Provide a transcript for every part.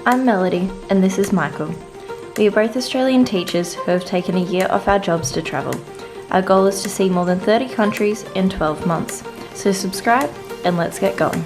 I'm Melody and this is Michael. We are both Australian teachers who have taken a year off our jobs to travel. Our goal is to see more than 30 countries in 12 months. So subscribe and let's get going.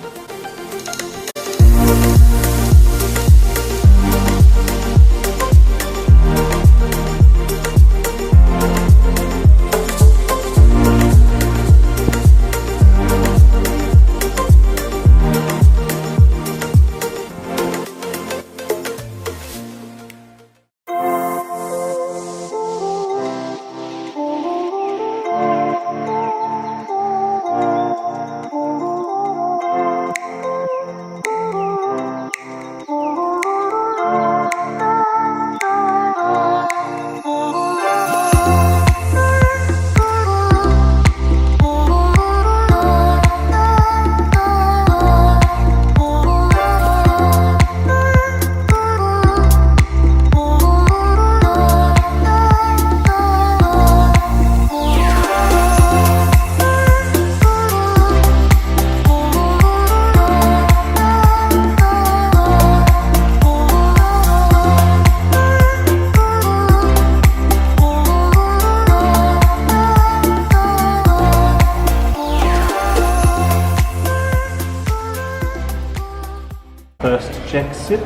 First Czech sip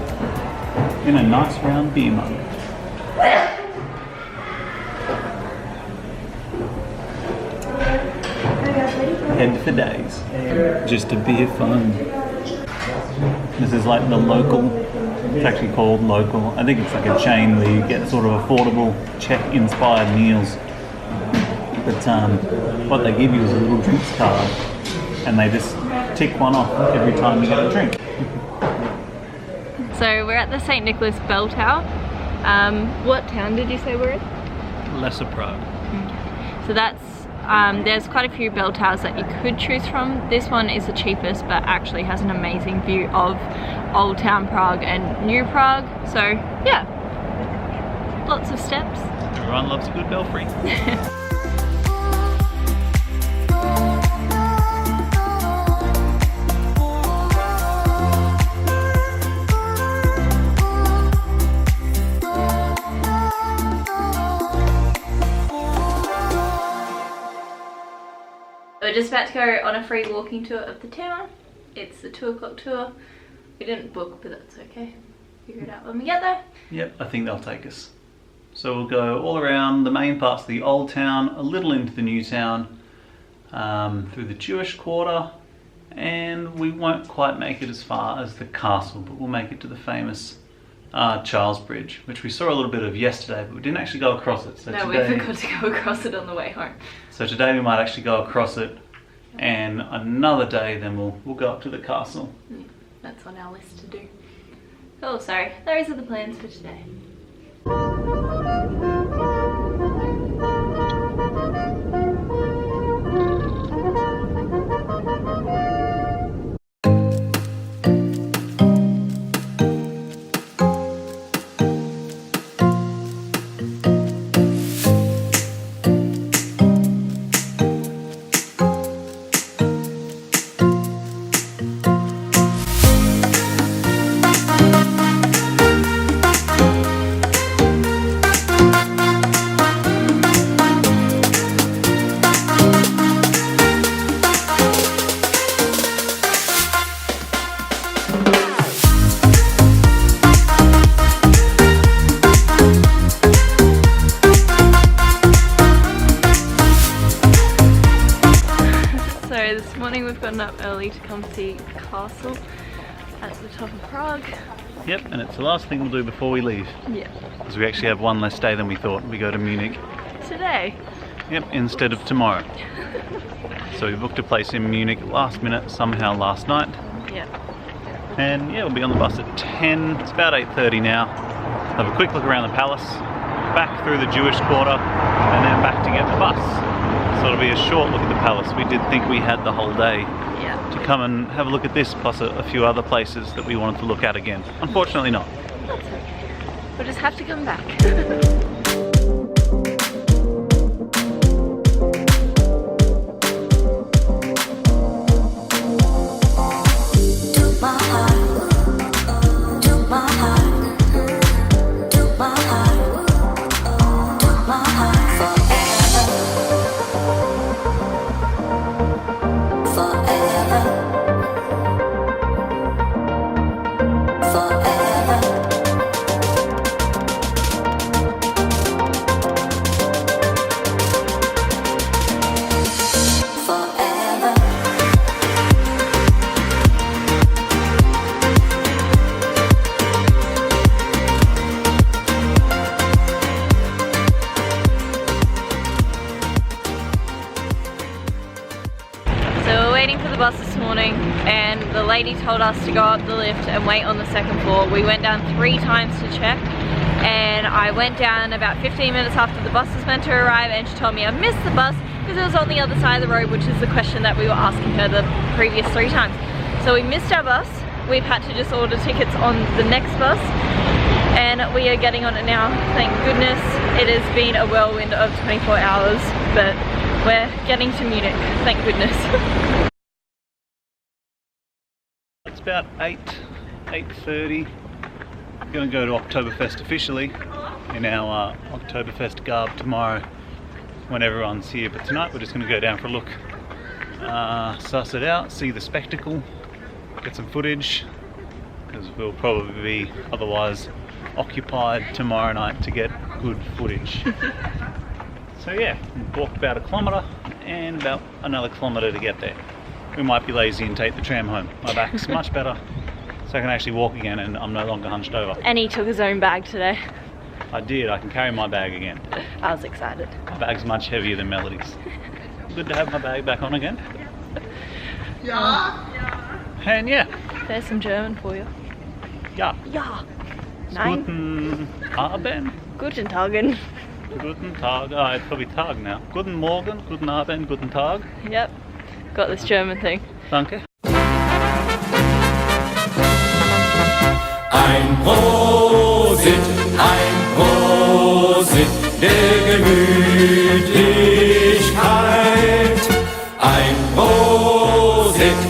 in a nice round beer mug. Head for days. Just a beer fun. This is like the local, it's actually called Lokál. I think it's like a chain where you get sort of affordable Czech inspired meals. But what they give you is a little drinks card and they just tick one off every time you get a drink. So we're at the St. Nicholas bell tower. What town did you say we're in? Lesser Prague. Okay. So that's, there's quite a few bell towers that you could choose from. This one is the cheapest but actually has an amazing view of Old Town Prague and New Prague. So yeah, lots of steps. Everyone loves a good belfry. We're just about to go on a free walking tour of the town. It's the 2 o'clock tour. We didn't book, but that's okay. Figure it out when we get there. Yep, I think they'll take us. So we'll go all around the main parts of the old town, a little into the new town, through the Jewish quarter, and we won't quite make it as far as the castle, but we'll make it to the famous Charles Bridge, which we saw a little bit of yesterday, but we didn't actually go across it. So no, today, we forgot to go across it on the way home. So today we might actually go across it, and another day then we'll go up to the castle. Yeah, that's on our list to do. Oh, sorry, those are the plans for today. This morning we've gotten up early to come see the castle at the top of Prague. Yep, and it's the last thing we'll do before we leave. Yeah. Because we actually have one less day than we thought. We go to Munich. Today. Yep, instead of tomorrow. So we booked a place in Munich last minute, somehow last night. Yeah. And yeah, we'll be on the bus at 10. It's about 8:30 now. Have a quick look around the palace, back through the Jewish quarter, and then back to get the bus. So it'll be a short look at the palace. We did think we had the whole day to come and have a look at this, plus a few other places that we wanted to look at again. Unfortunately not. That's okay. We'll just have to come back. Took my heart waiting for the bus this morning and the lady told us to go up the lift and wait on the second floor. We went down 3 times to check, and I went down about 15 minutes after the bus was meant to arrive, and she told me I missed the bus because it was on the other side of the road, which is the question that we were asking her the previous 3 times. So we missed our bus. We've had to just order tickets on the next bus, and we are getting on it now, thank goodness. It has been a whirlwind of 24 hours, but we're getting to Munich, thank goodness. It's about 8:30. We're going to go to Oktoberfest officially in our Oktoberfest garb tomorrow when everyone's here, but tonight we're just going to go down for a look, suss it out, see the spectacle, get some footage, because we'll probably be otherwise occupied tomorrow night to get good footage. So yeah, we've walked about 1 kilometre and about another kilometre to get there. We might be lazy and take the tram home. My back's much better, so I can actually walk again and I'm no longer hunched over. And he took his own bag today. I did, I can carry my bag again. I was excited. My bag's much heavier than Melody's. Good to have my bag back on again. Yeah. And yeah. There's some German for you. Ja. Ja. Nein. Guten Abend. Guten Tagen. Guten Tag. Oh, it's probably Tag now. Guten Morgen, Guten Abend, Guten Tag. Yep. Got this German thing. Danke. Ein Prosit, der Gemütlichkeit. Ein Prosit,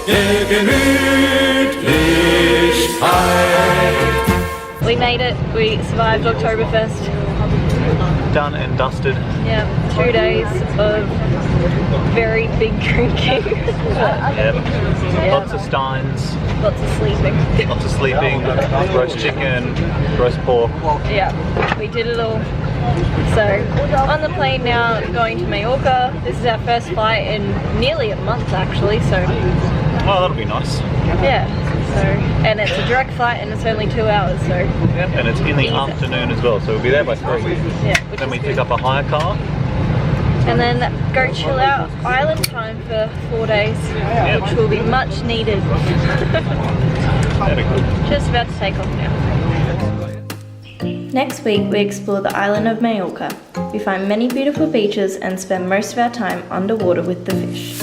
der Gemütlichkeit. We made it. We survived Oktoberfest. Done and dusted. Yeah, 2 days of very big drinking. Yep. Lots of steins. Lots of sleeping. Lots of sleeping. Roast chicken, roast pork. Yeah, we did it all. So, on the plane now, going to Mallorca. This is our first flight in nearly a month actually, so... Oh, that'll be nice. Yeah, so... And it's a direct flight and it's only 2 hours, so... Yep, and it's in the afternoon as well, so we'll be there by 3. Yeah, Then we pick up a hire car. And then go chill out island time for 4 days, which will be much needed. That'd be good. Just about to take off now. Next week we explore the island of Mallorca. We find many beautiful beaches and spend most of our time underwater with the fish.